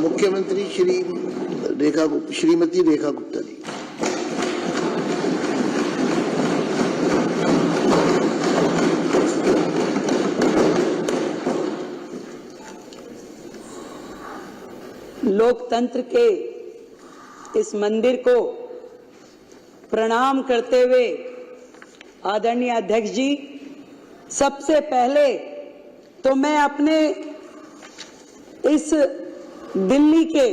मुख्यमंत्री श्रीमती रेखा गुप्ता जी। लोकतंत्र के इस मंदिर को प्रणाम करते हुए आदरणीय अध्यक्ष जी, सबसे पहले तो मैं अपने इस दिल्ली के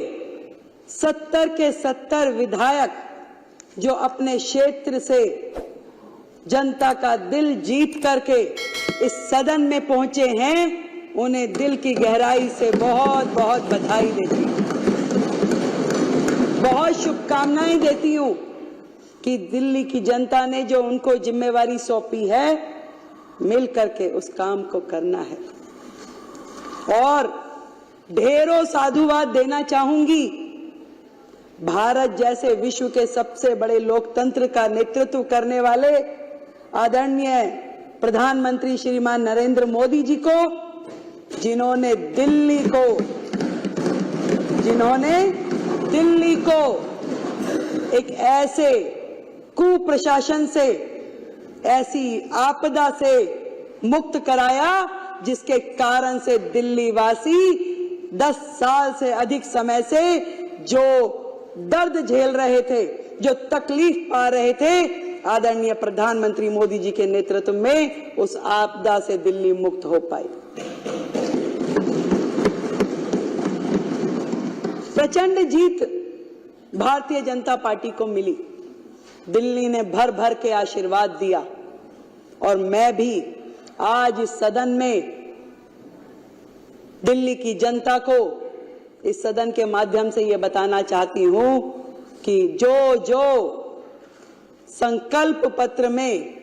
70 के 70 विधायक जो अपने क्षेत्र से जनता का दिल जीत करके इस सदन में पहुंचे हैं, उन्हें दिल की गहराई से बहुत बहुत बधाई देती हूं, बहुत शुभकामनाएं देती हूं कि दिल्ली की जनता ने जो उनको जिम्मेवारी सौंपी है, मिल करके उस काम को करना है। और ढेरों साधुवाद देना चाहूंगी भारत जैसे विश्व के सबसे बड़े लोकतंत्र का नेतृत्व करने वाले आदरणीय प्रधानमंत्री श्रीमान नरेंद्र मोदी जी को, जिन्होंने दिल्ली को एक ऐसे कुप्रशासन से, ऐसी आपदा से मुक्त कराया जिसके कारण से दिल्ली वासी 10 साल से अधिक समय से जो दर्द झेल रहे थे, जो तकलीफ पा रहे थे, आदरणीय प्रधानमंत्री मोदी जी के नेतृत्व में उस आपदा से दिल्ली मुक्त हो पाई। प्रचंड जीत भारतीय जनता पार्टी को मिली। दिल्ली ने भर भर के आशीर्वाद दिया और मैं भी आज इस सदन में दिल्ली की जनता को इस सदन के माध्यम से ये बताना चाहती हूं कि जो संकल्प पत्र में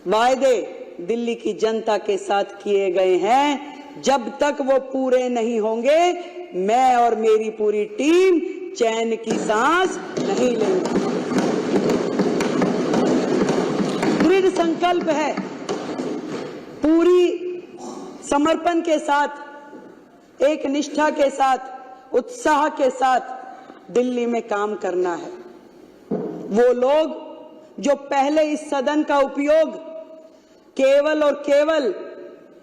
वायदे दिल्ली की जनता के साथ किए गए हैं, जब तक वो पूरे नहीं होंगे, मैं और मेरी पूरी टीम चैन की सांस नहीं लेंगे। दृढ़ संकल्प है, पूरी समर्पण के साथ, एक निष्ठा के साथ, उत्साह के साथ दिल्ली में काम करना है। वो लोग जो पहले इस सदन का उपयोग केवल और केवल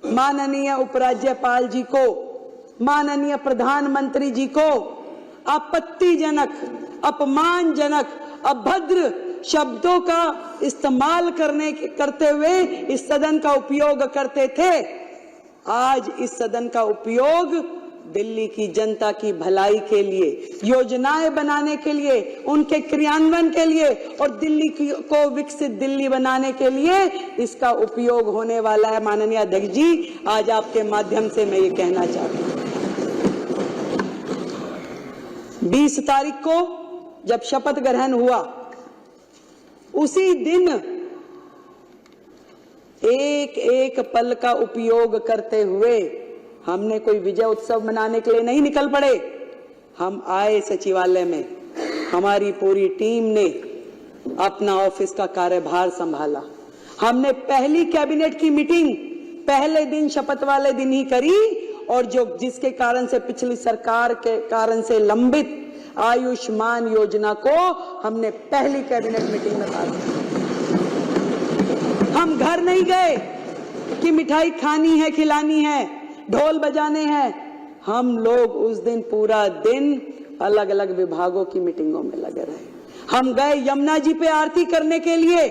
माननीय उपराज्यपाल जी को, माननीय प्रधानमंत्री जी को आपत्तिजनक, अपमानजनक, अभद्र शब्दों का इस्तेमाल करते हुए इस सदन का उपयोग करते थे, आज इस सदन का उपयोग दिल्ली की जनता की भलाई के लिए, योजनाएं बनाने के लिए, उनके क्रियान्वयन के लिए और दिल्ली को विकसित दिल्ली बनाने के लिए इसका उपयोग होने वाला है। माननीय अध्यक्ष जी, आज आपके माध्यम से मैं ये कहना चाहती हूँ, 20 तारीख को जब शपथ ग्रहण हुआ, उसी दिन एक एक पल का उपयोग करते हुए हमने कोई विजय उत्सव मनाने के लिए नहीं निकल पड़े। हम आए सचिवालय में, हमारी पूरी टीम ने अपना ऑफिस का कार्यभार संभाला। हमने पहली कैबिनेट की मीटिंग पहले दिन, शपथ वाले दिन ही करी, और जिसके कारण से पिछली सरकार के कारण से लंबित आयुष्मान योजना को हमने पहली कैबिनेट मीटिंग में पास किया। हम घर नहीं गए कि मिठाई खानी है, खिलानी है, ढोल बजाने हैं। हम लोग उस दिन पूरा दिन अलग अलग विभागों की मीटिंगों में लगे रहे। हम गए यमुना जी पे आरती करने के लिए,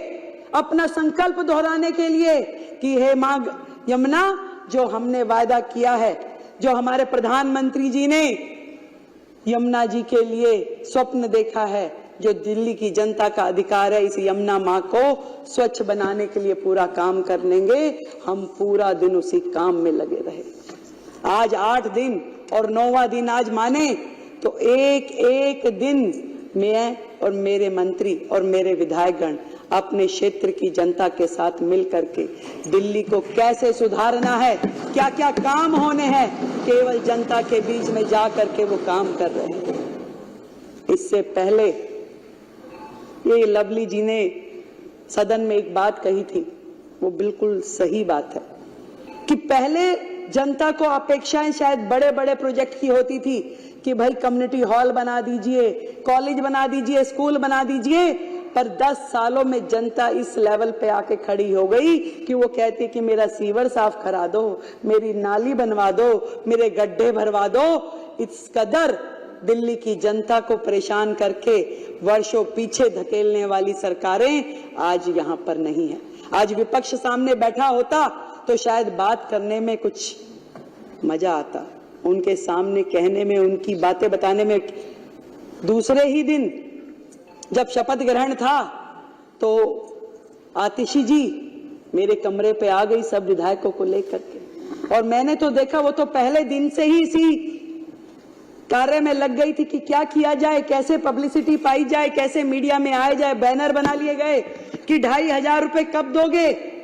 अपना संकल्प दोहराने के लिए कि हे मां यमुना, जो हमने वायदा किया है, जो हमारे प्रधानमंत्री जी ने यमुना जी के लिए स्वप्न देखा है, जो दिल्ली की जनता का अधिकार है, इस यमुना मां को स्वच्छ बनाने के लिए पूरा काम कर लेंगे। हम पूरा दिन उसी काम में लगे रहे। आज 8 दिन और 9वां दिन आज माने तो एक एक दिन मैं और मेरे मंत्री और मेरे विधायकगण अपने क्षेत्र की जनता के साथ मिल करके दिल्ली को कैसे सुधारना है, क्या क्या काम होने हैं, केवल जनता के बीच में जा करके वो काम कर रहे हैं। इससे पहले ये लवली जी ने सदन में एक बात कही थी, वो बिल्कुल सही बात है कि पहले जनता को अपेक्षाएं शायद बड़े बड़े प्रोजेक्ट की होती थी कि भाई कम्युनिटी हॉल बना दीजिए, कॉलेज बना दीजिए, स्कूल बना दीजिए, पर 10 सालों में जनता इस लेवल पे आके खड़ी हो गई कि वो कहती कि मेरा सीवर साफ करा दो, मेरी नाली बनवा दो, मेरे गड्ढे भरवा दो। इस कदर दिल्ली की जनता को परेशान करके वर्षों पीछे धकेलने वाली सरकारें आज यहाँ पर नहीं है। आज विपक्ष सामने बैठा होता तो शायद बात करने में कुछ मजा आता, उनके सामने कहने में, उनकी बातें बताने में। दूसरे ही दिन जब शपथ ग्रहण था तो आतिशी जी मेरे कमरे पे आ गई सब विधायकों को लेकर के, और मैंने तो देखा वो तो पहले दिन से ही इसी कार्य में लग गई थी कि क्या किया जाए, कैसे पब्लिसिटी पाई जाए, कैसे मीडिया में आया जाए। बैनर बना लिए गए कि 2,500 रुपए कब दोगे।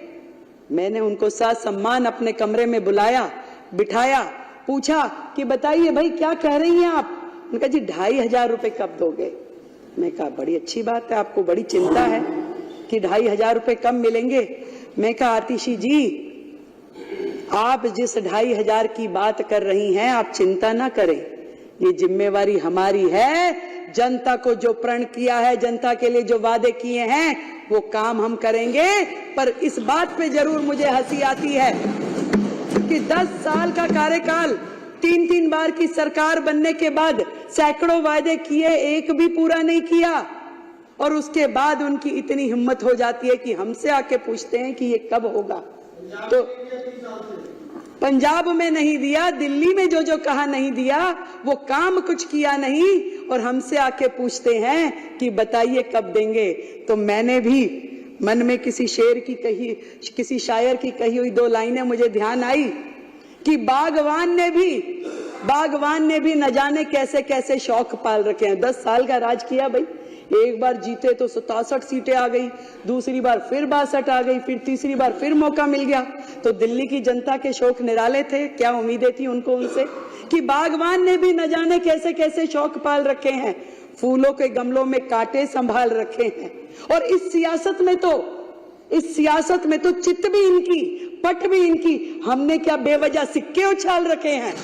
मैंने उनको साथ सम्मान अपने कमरे में बुलाया, बिठाया, पूछा कि बताइए भाई क्या कह रही हैं आप। उन्होंने कहा जी 2,500 रुपए कब दोगे। मैं कहा बड़ी अच्छी बात है, आपको बड़ी चिंता है कि 2,500 रुपए कब मिलेंगे। मैं कहा आतिशी जी आप जिस 2,500 की बात कर रही हैं आप चिंता ना करें, ये जिम्मेवारी हमारी है। जनता को जो प्रण किया है, जनता के लिए जो वादे किए हैं वो काम हम करेंगे। पर इस बात पे जरूर मुझे हंसी आती है कि 10 साल का कार्यकाल, 3-3 बार की सरकार बनने के बाद सैकड़ों वादे किए, एक भी पूरा नहीं किया। और उसके बाद उनकी इतनी हिम्मत हो जाती है कि हमसे आके पूछते हैं कि ये कब होगा। तो पंजाब में नहीं दिया, दिल्ली में जो जो कहा नहीं दिया, वो काम कुछ किया नहीं, और हमसे आके पूछते हैं कि बताइए कब देंगे। तो मैंने भी मन में किसी शेर की कही, किसी शायर की कही हुई 2 लाइनें मुझे ध्यान आई कि बागवान ने भी न जाने कैसे कैसे शौक पाल रखे हैं। 10 साल का राज किया भाई, एक बार जीते तो 67 सीटें आ गई, दूसरी बार फिर 62 आ गई, फिर तीसरी बार फिर मौका मिल गया। तो दिल्ली की जनता के शौक निराले थे, क्या उम्मीदें थी उनको उनसे कि बागवान ने भी न जाने कैसे कैसे शौक पाल रखे हैं, फूलों के गमलों में कांटे संभाल रखे हैं। और इस सियासत में तो चित भी इनकी, पट भी इनकी, हमने क्या बेवजह सिक्के उछाल रखे हैं।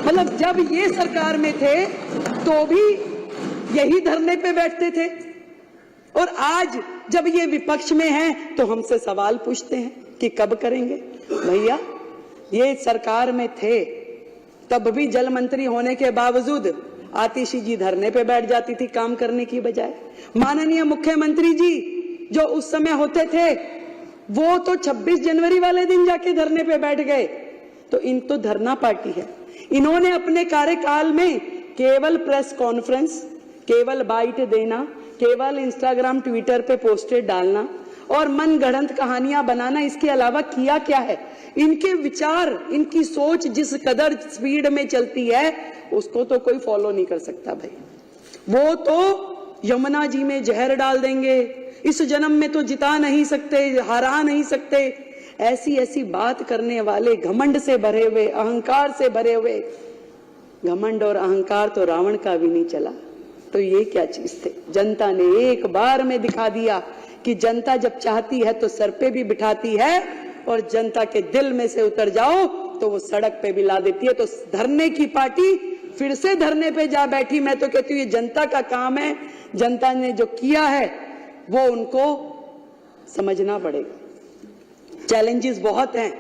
मतलब जब ये सरकार में थे तो भी यही धरने पे बैठते थे, और आज जब ये विपक्ष में हैं तो हमसे सवाल पूछते हैं कि कब करेंगे। भैया ये सरकार में थे तब भी जल मंत्री होने के बावजूद आतिशी जी धरने पे बैठ जाती थी काम करने की बजाय। माननीय मुख्यमंत्री जी जो उस समय होते थे वो तो 26 जनवरी वाले दिन जाके धरने पे बैठ गए। तो इन तो धरना पार्टी है। इन्होंने अपने कार्यकाल में केवल प्रेस कॉन्फ्रेंस, केवल बाइट देना, केवल इंस्टाग्राम ट्विटर पे पोस्टर डालना और मन गढ़ंत कहानियां बनाना, इसके अलावा किया क्या है। इनके विचार, इनकी सोच जिस कदर स्पीड में चलती है उसको तो कोई फॉलो नहीं कर सकता भाई। वो तो यमुना जी में जहर डाल देंगे, इस जन्म में तो जिता नहीं सकते, हरा नहीं सकते, ऐसी ऐसी बात करने वाले, घमंड से भरे हुए, अहंकार से भरे हुए। घमंड और अहंकार तो रावण का भी नहीं चला, तो ये क्या चीज थे। जनता ने एक बार में दिखा दिया कि जनता जब चाहती है तो सर पे भी बिठाती है, और जनता के दिल में से उतर जाओ तो वो सड़क पे भी ला देती है। तो धरने की पार्टी फिर से धरने पे जा बैठी। मैं तो कहती हूँ ये जनता का काम है, जनता ने जो किया है वो उनको समझना पड़ेगा। चैलेंजेस बहुत हैं,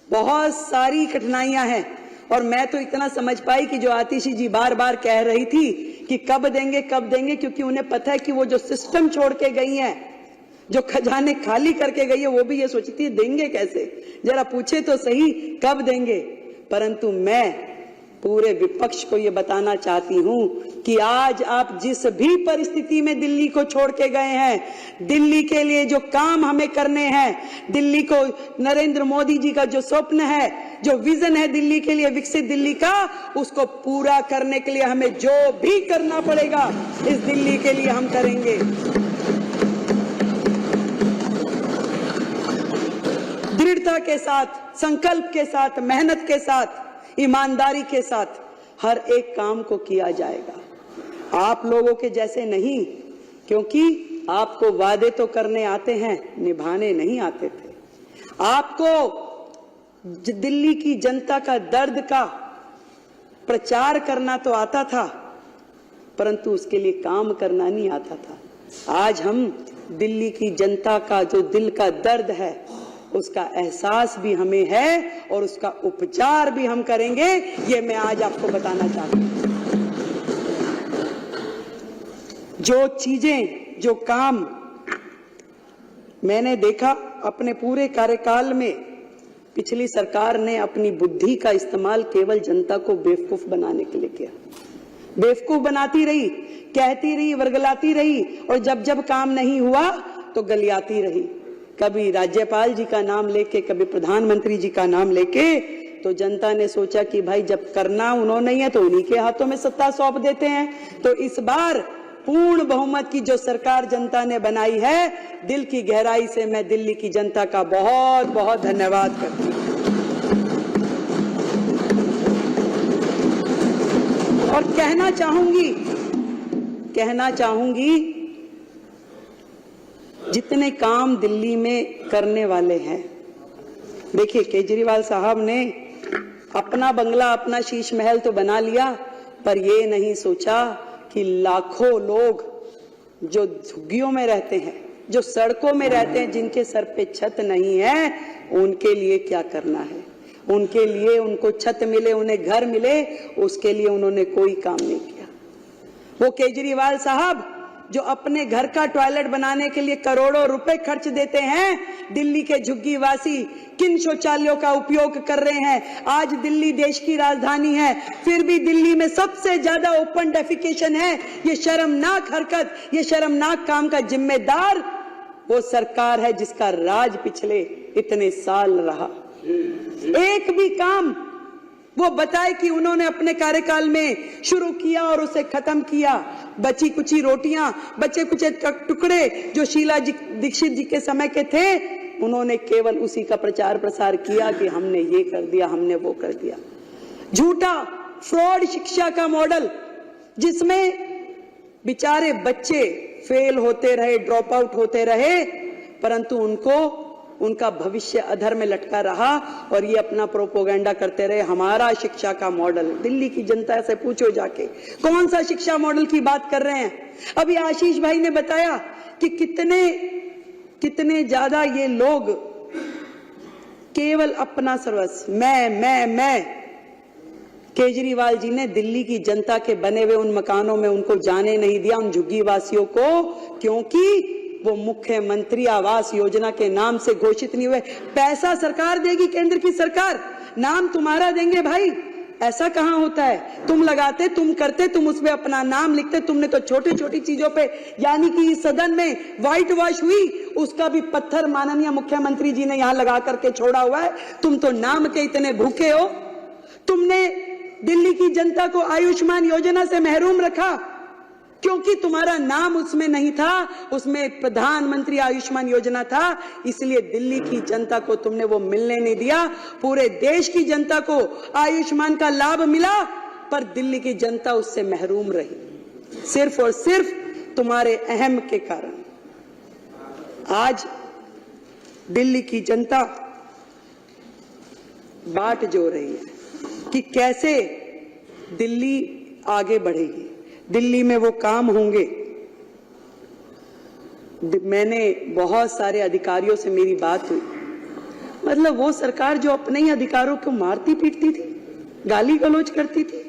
बहुत सारी कठिनाइयां हैं, और मैं तो इतना समझ पाई कि जो आतिशी जी बार बार कह रही थी कि कब देंगे कब देंगे, क्योंकि उन्हें पता है कि वो जो सिस्टम छोड़ के गई हैं, जो खजाने खाली करके गई है, वो भी ये सोचती है देंगे कैसे, जरा पूछे तो सही कब देंगे। परंतु मैं पूरे विपक्ष को ये बताना चाहती हूं कि आज आप जिस भी परिस्थिति में दिल्ली को छोड़ के गए हैं, दिल्ली के लिए जो काम हमें करने हैं, दिल्ली को नरेंद्र मोदी जी का जो स्वप्न है, जो विजन है दिल्ली के लिए, विकसित दिल्ली का, उसको पूरा करने के लिए हमें जो भी करना पड़ेगा इस दिल्ली के लिए हम करेंगे। दृढ़ता के साथ, संकल्प के साथ, मेहनत के साथ, ईमानदारी के साथ हर एक काम को किया जाएगा। आप लोगों के जैसे नहीं, क्योंकि आपको वादे तो करने आते हैं, निभाने नहीं आते थे। आपको दिल्ली की जनता का दर्द का प्रचार करना तो आता था, परंतु उसके लिए काम करना नहीं आता था। आज हम दिल्ली की जनता का जो दिल का दर्द है उसका एहसास भी हमें है और उसका उपचार भी हम करेंगे, ये मैं आज आपको बताना चाहता हूं। जो चीजें, जो काम मैंने देखा अपने पूरे कार्यकाल में, पिछली सरकार ने अपनी बुद्धि का इस्तेमाल केवल जनता को बेवकूफ बनाने के लिए किया। बेवकूफ बनाती रही, कहती रही, वर्गलाती रही, और जब जब काम नहीं हुआ तो गलियाती रही। कभी राज्यपाल जी का नाम लेके, कभी प्रधानमंत्री जी का नाम लेके। तो जनता ने सोचा कि भाई जब करना उन्होंने ही है तो उन्हीं के हाथों में सत्ता सौंप देते हैं। तो इस बार पूर्ण बहुमत की जो सरकार जनता ने बनाई है, दिल की गहराई से मैं दिल्ली की जनता का बहुत बहुत धन्यवाद करती हूं। और कहना चाहूंगी जितने काम दिल्ली में करने वाले हैं, देखिए केजरीवाल साहब ने अपना बंगला, अपना शीश महल तो बना लिया, पर ये नहीं सोचा कि लाखों लोग जो झुग्गियों में रहते हैं, जो सड़कों में रहते हैं, जिनके सर पे छत नहीं है, उनके लिए क्या करना है। उनके लिए, उनको छत मिले, उन्हें घर मिले, उसके लिए उन्होंने कोई काम नहीं किया। वो केजरीवाल साहब जो अपने घर का टॉयलेट बनाने के लिए करोड़ों रुपए खर्च देते हैं, दिल्ली के झुग्गीवासी किन शौचालयों का उपयोग कर रहे हैं। आज दिल्ली देश की राजधानी है, फिर भी दिल्ली में सबसे ज्यादा ओपन डेफिकेशन है। ये शर्मनाक हरकत, ये शर्मनाक काम का जिम्मेदार वो सरकार है जिसका राज पिछले इतने साल रहा। एक भी काम वो बताए कि उन्होंने अपने कार्यकाल में शुरू किया और उसे खत्म किया। बची कुची रोटियां, बचे कुचे टुकड़े जो शीला दीक्षित जी के समय के थे, उन्होंने केवल उसी का प्रचार प्रसार किया कि हमने ये कर दिया, हमने वो कर दिया। झूठा फ्रॉड शिक्षा का मॉडल, जिसमें बेचारे बच्चे फेल होते रहे, ड्रॉप आउट होते रहे, परंतु उनका भविष्य अधर में लटका रहा और ये अपना प्रोपोगंडा करते रहे, हमारा शिक्षा का मॉडल। दिल्ली की जनता से पूछो जाके कौन सा शिक्षा मॉडल की बात कर रहे हैं। अभी आशीष भाई ने बताया कि कितने ज्यादा ये लोग केवल अपना सर्वस्व, मैं। केजरीवाल जी ने दिल्ली की जनता के बने हुए उन मकानों में उनको जाने नहीं दिया, उन झुग्गी वासियों को, क्योंकि वो मुख्यमंत्री आवास योजना के नाम से घोषित नहीं हुए। पैसा सरकार देगी, केंद्र की सरकार, नाम तुम्हारा देंगे भाई। ऐसा कहां होता है? तुम लगाते, तुम करते, तुम उसमें अपना नाम लिखते। तुमने तो छोटी छोटी चीजों पे, यानी कि इस सदन में व्हाइट वॉश हुई, उसका भी पत्थर माननीय मुख्यमंत्री जी ने यहां लगा करके छोड़ा हुआ है। तुम तो नाम के इतने भूखे हो। तुमने दिल्ली की जनता को आयुष्मान योजना से महरूम रखा क्योंकि तुम्हारा नाम उसमें नहीं था, उसमें प्रधानमंत्री आयुष्मान योजना था, इसलिए दिल्ली की जनता को तुमने वो मिलने नहीं दिया। पूरे देश की जनता को आयुष्मान का लाभ मिला, पर दिल्ली की जनता उससे महरूम रही, सिर्फ और सिर्फ तुम्हारे अहम के कारण। आज दिल्ली की जनता बाट जो रही है कि कैसे दिल्ली आगे बढ़ेगी, दिल्ली में वो काम होंगे। मैंने बहुत सारे अधिकारियों से मेरी बात हुई, मतलब वो सरकार जो अपने ही अधिकारों को मारती पीटती थी, गाली गलौज करती थी,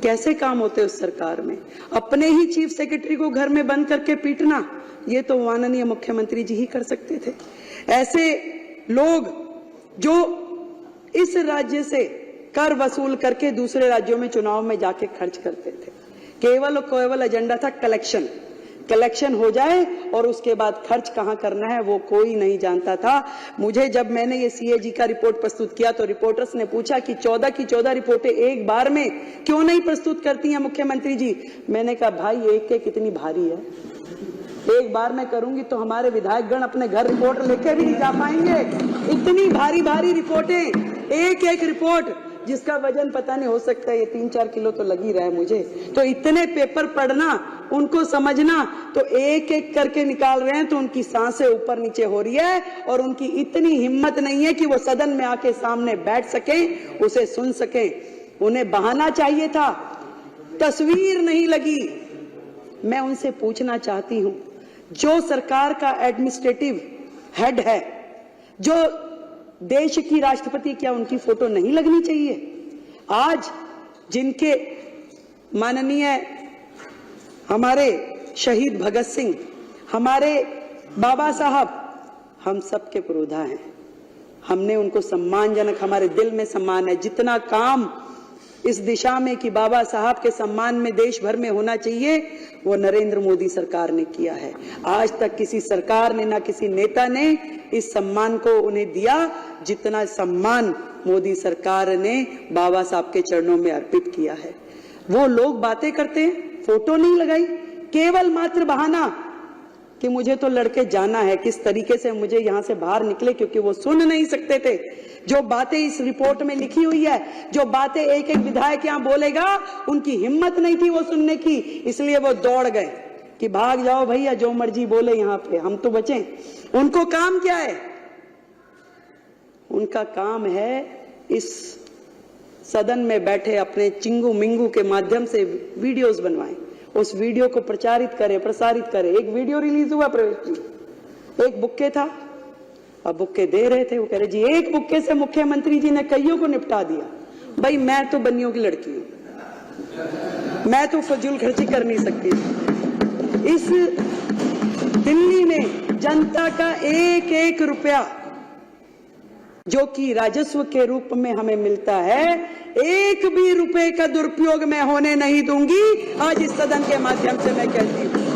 कैसे काम होते उस सरकार में। अपने ही चीफ सेक्रेटरी को घर में बंद करके पीटना, ये तो माननीय मुख्यमंत्री जी ही कर सकते थे। ऐसे लोग जो इस राज्य से कर वसूल करके दूसरे राज्यों में चुनाव में जाके खर्च करते थे, केवल एजेंडा था कलेक्शन हो जाए और उसके बाद खर्च कहां करना है वो कोई नहीं जानता था। मुझे जब मैंने ये सीएजी का रिपोर्ट प्रस्तुत किया तो रिपोर्टर्स ने पूछा कि 14 की 14 रिपोर्टें एक बार में क्यों नहीं प्रस्तुत करती हैं मुख्यमंत्री जी। मैंने कहा भाई एक कितनी भारी है, एक बार में करूंगी तो हमारे विधायकगण अपने घर रिपोर्ट लेके भी नहीं जा पाएंगे। इतनी भारी भारी रिपोर्टें, एक रिपोर्ट जिसका वजन पता नहीं, हो सकता है ये 3-4 किलो तो लग ही रहा है मुझे। तो इतने पेपर पढ़ना, उनको समझना, तो एक एक करके निकाल रहे हैं, तो उनकी सांसें ऊपर नीचे हो रही है और उनकी इतनी हिम्मत नहीं है कि वो सदन में आके सामने बैठ सके, उसे सुन सके। उन्हें बहाना चाहिए था, तस्वीर नहीं लगी। मैं उनसे पूछना चाहती हूं, जो सरकार का एडमिनिस्ट्रेटिव हेड है, जो देश की राष्ट्रपति, क्या उनकी फोटो नहीं लगनी चाहिए? आज जिनके माननीय हमारे शहीद भगत सिंह, हमारे बाबा साहब, हम सबके पुरोधा हैं। हमने उनको सम्मानजनक, हमारे दिल में सम्मान है। जितना काम इस दिशा में कि बाबा साहब के सम्मान में देश भर में होना चाहिए, वो नरेंद्र मोदी सरकार ने किया है। आज तक किसी सरकार ने, ना किसी नेता ने इस सम्मान को उन्हें दिया जितना सम्मान मोदी सरकार ने बाबा साहब के चरणों में अर्पित किया है। वो लोग बातें करते हैं, फोटो नहीं लगाई, केवल मात्र बहाना कि मुझे तो लड़के जाना है, किस तरीके से मुझे यहां से बाहर निकले, क्योंकि वो सुन नहीं सकते थे जो बातें इस रिपोर्ट में लिखी हुई है, जो बातें एक एक विधायक यहां बोलेगा, उनकी हिम्मत नहीं थी वो सुनने की, इसलिए वो दौड़ गए कि भाग जाओ भैया, जो मर्जी बोले यहां पे, हम तो बचें। उनको काम क्या है? उनका काम है इस सदन में बैठे अपने चिंगू मिंगू के माध्यम से वीडियोस बनवाएं, उस वीडियो को प्रचारित करे, प्रसारित करे। एक वीडियो रिलीज हुआ प्रवेश जी, एक बुक्के था, अब बुक्के दे रहे थे, वो कह रहे जी एक बुक्के से मुख्यमंत्री जी ने कईयों को निपटा दिया। भाई मैं तो बनियों की लड़की हूं, मैं तो फजूल खर्ची कर नहीं सकती। इस दिल्ली में जनता का एक एक रुपया जो कि राजस्व के रूप में हमें मिलता है, एक भी रुपए का दुरुपयोग मैं होने नहीं दूंगी। आज इस सदन के माध्यम से मैं कहती हूं,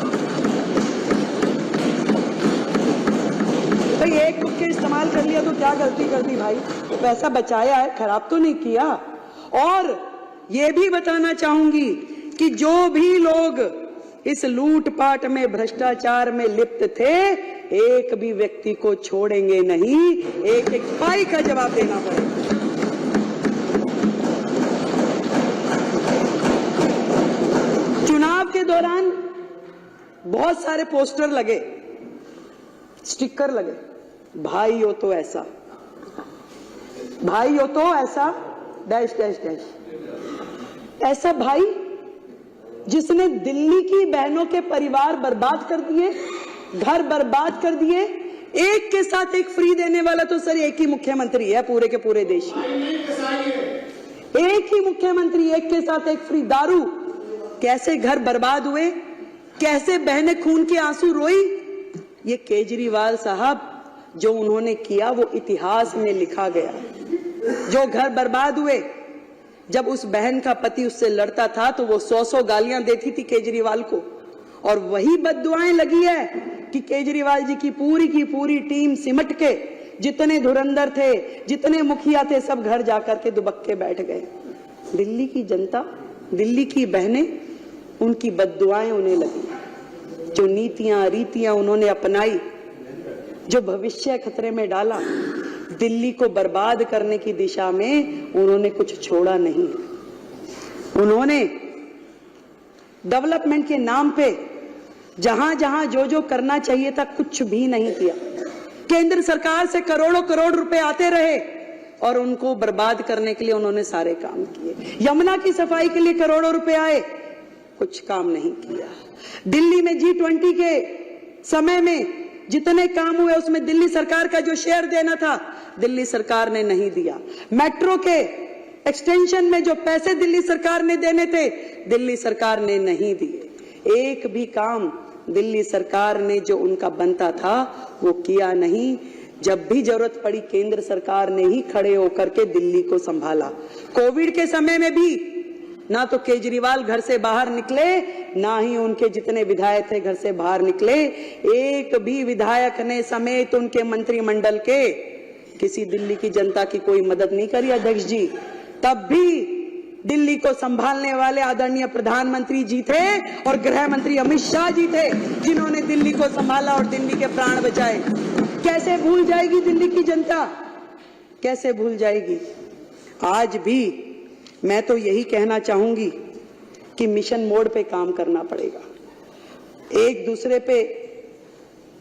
भाई एक बुक्के इस्तेमाल कर लिया तो क्या गलती कर दी भाई? पैसा बचाया है, खराब तो नहीं किया। और ये भी बताना चाहूंगी कि जो भी लोग इस लूटपाट में, भ्रष्टाचार में लिप्त थे, एक भी व्यक्ति को छोड़ेंगे नहीं, एक एक पाई का जवाब देना पड़ेगा। चुनाव के दौरान बहुत सारे पोस्टर लगे, स्टिकर लगे, भाई हो तो ऐसा, भाई हो तो ऐसा, डैश डैश डैश। ऐसा भाई जिसने दिल्ली की बहनों के परिवार बर्बाद कर दिए, घर बर्बाद कर दिए। एक के साथ एक फ्री देने वाला तो सर एक ही मुख्यमंत्री है पूरे के पूरे देश में। एक ही मुख्यमंत्री, एक के साथ एक फ्री। दारू, कैसे घर बर्बाद हुए, कैसे बहनें खून के आंसू रोई। ये केजरीवाल साहब जो उन्होंने किया वो इतिहास में लिखा गया। जो घर बर्बाद हुए, जब उस बहन का पति उससे लड़ता था तो वो 100 गालियां देती थी केजरीवाल को, और वही बद्दुआएं लगी है कि केजरीवाल जी की पूरी टीम सिमट के, जितने धुरंधर थे, जितने मुखिया थे, सब घर जाकर के दुबक्के बैठ गए। दिल्ली की जनता, दिल्ली की बहनें, उनकी बद्दुआएं उन्हें लगी। जो नीतियां रीतियां उन्होंने अपनाई, जो भविष्य खतरे में डाला, दिल्ली को बर्बाद करने की दिशा में उन्होंने कुछ छोड़ा नहीं। उन्होंने डेवलपमेंट के नाम पे जहां जहां जो जो करना चाहिए था कुछ भी नहीं किया। केंद्र सरकार से करोड़ों करोड़ रुपए आते रहे और उनको बर्बाद करने के लिए उन्होंने सारे काम किए। यमुना की सफाई के लिए करोड़ों रुपए आए, कुछ काम नहीं किया। दिल्ली में G20 के समय में जितने काम हुए उसमें दिल्ली सरकार का जो शेयर देना था दिल्ली सरकार ने नहीं दिया। मेट्रो के एक्सटेंशन में जो पैसे दिल्ली सरकार ने देने थे दिल्ली सरकार ने नहीं दिए। एक भी काम दिल्ली सरकार ने जो उनका बनता था वो किया नहीं। जब भी जरूरत पड़ी केंद्र सरकार ने ही खड़े होकर के दिल्ली को संभाला। कोविड के समय में भी ना तो केजरीवाल घर से बाहर निकले, ना ही उनके जितने विधायक थे घर से बाहर निकले। एक भी विधायक ने समेत उनके मंत्रिमंडल के किसी दिल्ली की जनता की कोई मदद नहीं करी अध्यक्ष जी। तब भी दिल्ली को संभालने वाले आदरणीय प्रधानमंत्री जी थे और गृह मंत्री अमित शाह जी थे जिन्होंने दिल्ली को संभाला और दिल्ली के प्राण बचाए। कैसे भूल जाएगी दिल्ली की जनता, कैसे भूल जाएगी? आज भी मैं तो यही कहना चाहूंगी कि मिशन मोड पे काम करना पड़ेगा। एक दूसरे पे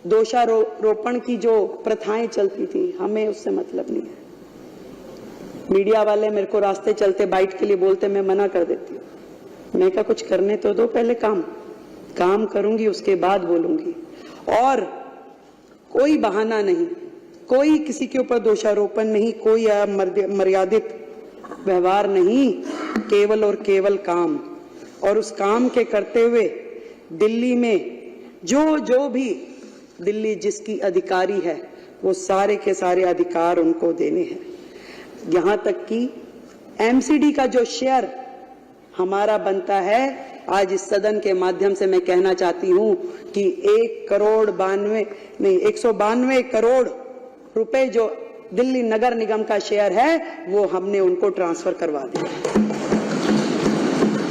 दोषारोपण की जो प्रथाएं चलती थी, हमें उससे मतलब नहीं है। मीडिया वाले मेरे को रास्ते चलते बाइट के लिए बोलते, मैं मना कर देती हूँ। मैं क्या, कुछ करने तो दो, पहले काम करूंगी, उसके बाद बोलूंगी। और कोई बहाना नहीं, कोई किसी के ऊपर दोषारोपण नहीं, कोई मर्यादित व्यवहार नहीं, केवल और केवल काम। और उस काम के करते हुए दिल्ली में जो भी दिल्ली जिसकी अधिकारी है, वो सारे के सारे अधिकार उनको देने हैं। यहां तक कि एमसीडी का जो शेयर हमारा बनता है, आज इस सदन के माध्यम से मैं कहना चाहती हूं कि 192 करोड़ रुपए जो दिल्ली नगर निगम का शेयर है, वो हमने उनको ट्रांसफर करवा दिया।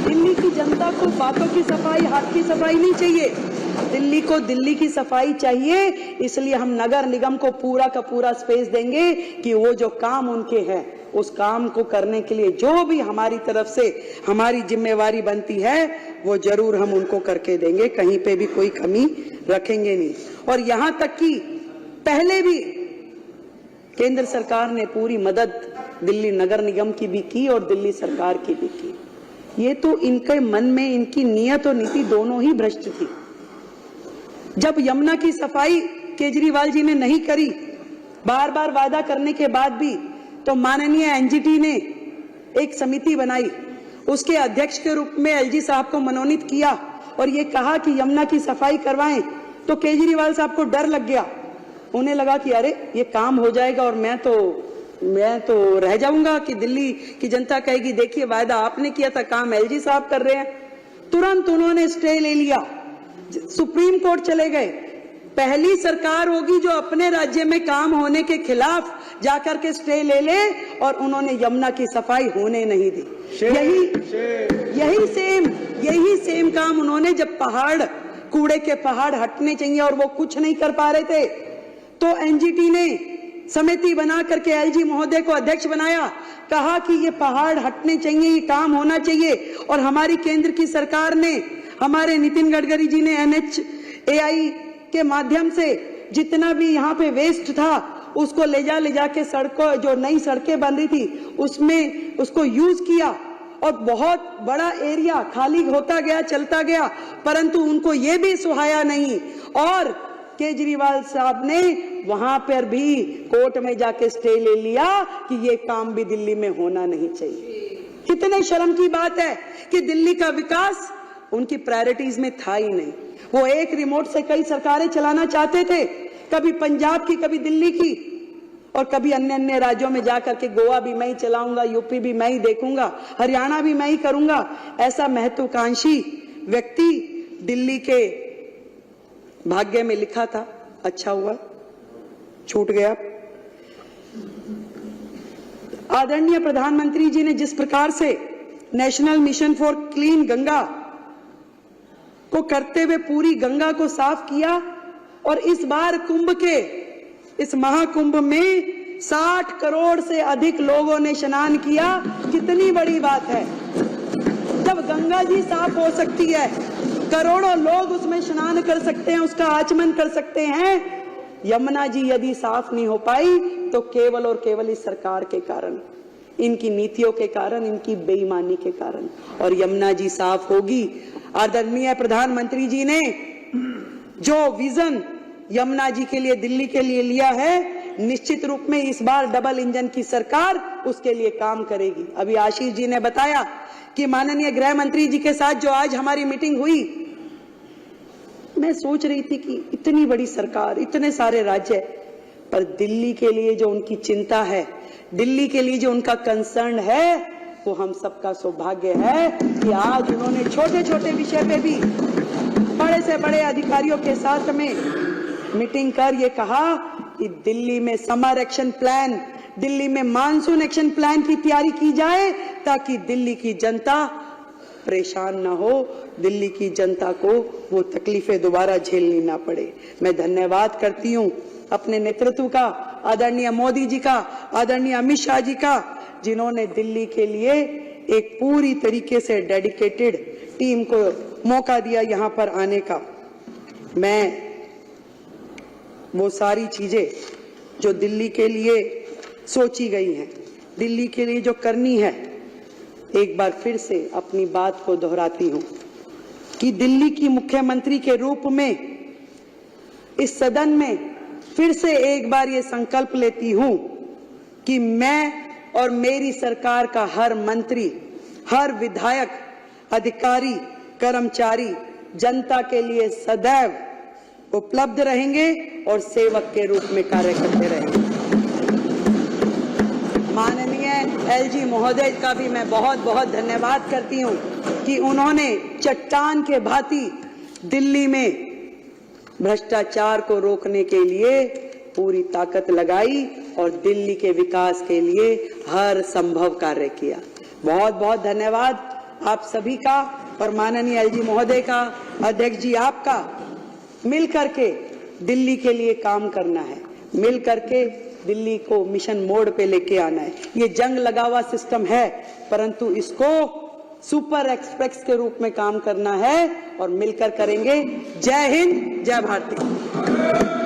दिल्ली की जनता को बातों की सफाई, हाथ की सफाई नहीं चाहिए, दिल्ली को दिल्ली की सफाई चाहिए। इसलिए हम नगर निगम को पूरा का पूरा स्पेस देंगे कि वो जो काम उनके है, उस काम को करने के लिए जो भी हमारी तरफ से हमारी जिम्मेवारी बनती है, वो जरूर हम उनको करके देंगे, कहीं पे भी कोई कमी रखेंगे नहीं। और यहां तक कि पहले भी केंद्र सरकार ने पूरी मदद दिल्ली नगर निगम की भी की और दिल्ली सरकार की भी की। ये तो इनके मन में, इनकी नीयत और नीति दोनों ही भ्रष्ट थी। जब यमुना की सफाई केजरीवाल जी ने नहीं करी, बार बार वादा करने के बाद भी, तो माननीय एनजीटी ने एक समिति बनाई, उसके अध्यक्ष के रूप में एलजी साहब को मनोनीत किया और ये कहा कि यमुना की सफाई करवाएं। तो केजरीवाल साहब को डर लग गया, उन्हें लगा कि अरे ये काम हो जाएगा और मैं तो रह जाऊंगा कि दिल्ली की जनता कहेगी देखिए वायदा आपने किया था, काम एलजी साहब कर रहे हैं। तुरंत उन्होंने स्टे ले लिया, सुप्रीम कोर्ट चले गए। पहली सरकार होगी जो अपने राज्य में काम होने के खिलाफ जाकर के स्टे ले ले, और उन्होंने यमुना की सफाई होने नहीं दी। यही सेम काम उन्होंने, जब कूड़े के पहाड़ हटने चाहिए और वो कुछ नहीं कर पा रहे थे, तो एनजीटी ने समिति बना करके एलजी महोदय को अध्यक्ष बनाया, कहा कि ये पहाड़ हटने चाहिए, ये काम होना चाहिए। और हमारी केंद्र की सरकार ने, हमारे नितिन गडकरी जी ने NHAI के माध्यम से जितना भी यहाँ पे वेस्ट था, उसको ले जा के सड़कों, जो नई सड़कें बन रही थी, उसमें उसको यूज किया और बहुत बड़ा एरिया खाली होता गया, चलता गया, परंतु उनको ये भी सुहाया नहीं। और केजरीवाल साहब ने वहां पर भी कोर्ट में जाके स्टे ले लिया कि ये काम भी दिल्ली में होना नहीं चाहिए। कितने शर्म की बात है कि दिल्ली का विकास उनकी प्रायोरिटीज में था ही नहीं। वो एक रिमोट से कई सरकारें चलाना चाहते थे, कभी पंजाब की, कभी दिल्ली की, और कभी अन्य राज्यों में जाकर के गोवा भी मैं ही चलाऊंगा, यूपी भी मैं ही देखूंगा, हरियाणा भी मैं ही करूंगा। ऐसा महत्वाकांक्षी व्यक्ति दिल्ली के भाग्य में लिखा था, अच्छा हुआ छूट गया। आदरणीय प्रधानमंत्री जी ने जिस प्रकार से national mission for clean Ganga को करते हुए पूरी गंगा को साफ किया, और इस बार कुंभ के इस महाकुंभ में 60 करोड़ से अधिक लोगों ने स्नान किया। कितनी बड़ी बात है, जब गंगा जी साफ हो सकती है, करोड़ों लोग उसमें स्नान कर सकते हैं, उसका आचमन कर सकते हैं। यमुना जी यदि साफ नहीं हो पाई तो केवल और केवल इस सरकार के कारण, इनकी नीतियों के कारण, इनकी बेईमानी के कारण। और यमुना जी साफ होगी। आदरणीय प्रधानमंत्री जी ने जो विजन यमुना जी के लिए, दिल्ली के लिए लिया है, निश्चित रूप में इस बार डबल इंजन की सरकार उसके लिए काम करेगी। अभी आशीष जी ने बताया कि माननीय गृह मंत्री जी के साथ जो आज हमारी मीटिंग हुई, मैं सोच रही थी कि इतनी बड़ी सरकार, इतने सारे राज्य, पर दिल्ली के लिए जो उनकी चिंता है, दिल्ली के लिए जो उनका कंसर्न है, वो हम सबका सौभाग्य है कि आज उन्होंने छोटे छोटे विषय पे भी बड़े से बड़े अधिकारियों के साथ में मीटिंग कर ये कहा कि दिल्ली में समर एक्शन प्लान, दिल्ली में मानसून एक्शन प्लान की तैयारी की जाए, ताकि दिल्ली की जनता परेशान ना हो, दिल्ली की जनता को वो तकलीफें दोबारा झेलनी ना पड़े। मैं धन्यवाद करती हूँ अपने नेतृत्व का, आदरणीय मोदी जी का, आदरणीय अमित शाह जी का, जिन्होंने दिल्ली के लिए एक पूरी तरीके से डेडिकेटेड टीम को मौका दिया यहां पर आने का। मैं वो सारी चीजें जो दिल्ली के लिए सोची गई हैं, दिल्ली के लिए जो करनी है, एक बार फिर से अपनी बात को दोहराती हूं कि दिल्ली की मुख्यमंत्री के रूप में इस सदन में फिर से एक बार ये संकल्प लेती हूं कि मैं और मेरी सरकार का हर मंत्री, हर विधायक, अधिकारी, कर्मचारी जनता के लिए सदैव उपलब्ध रहेंगे और सेवक के रूप में कार्य करते रहेंगे। माननीय एलजी महोदय का भी मैं बहुत बहुत धन्यवाद करती हूं कि उन्होंने चट्टान के भांति दिल्ली में भ्रष्टाचार को रोकने के लिए पूरी ताकत लगाई और दिल्ली के विकास के लिए हर संभव कार्य किया। बहुत बहुत धन्यवाद आप सभी का और माननीय एलजी महोदय का, अध्यक्ष जी आपका। मिल करके दिल्ली के लिए काम करना है, मिल करके दिल्ली को मिशन मोड पे लेके आना है। ये जंग लगा हुआ सिस्टम है, परंतु इसको सुपर एक्सप्रेस के रूप में काम करना है और मिलकर करेंगे। जय हिंद, जय भारती।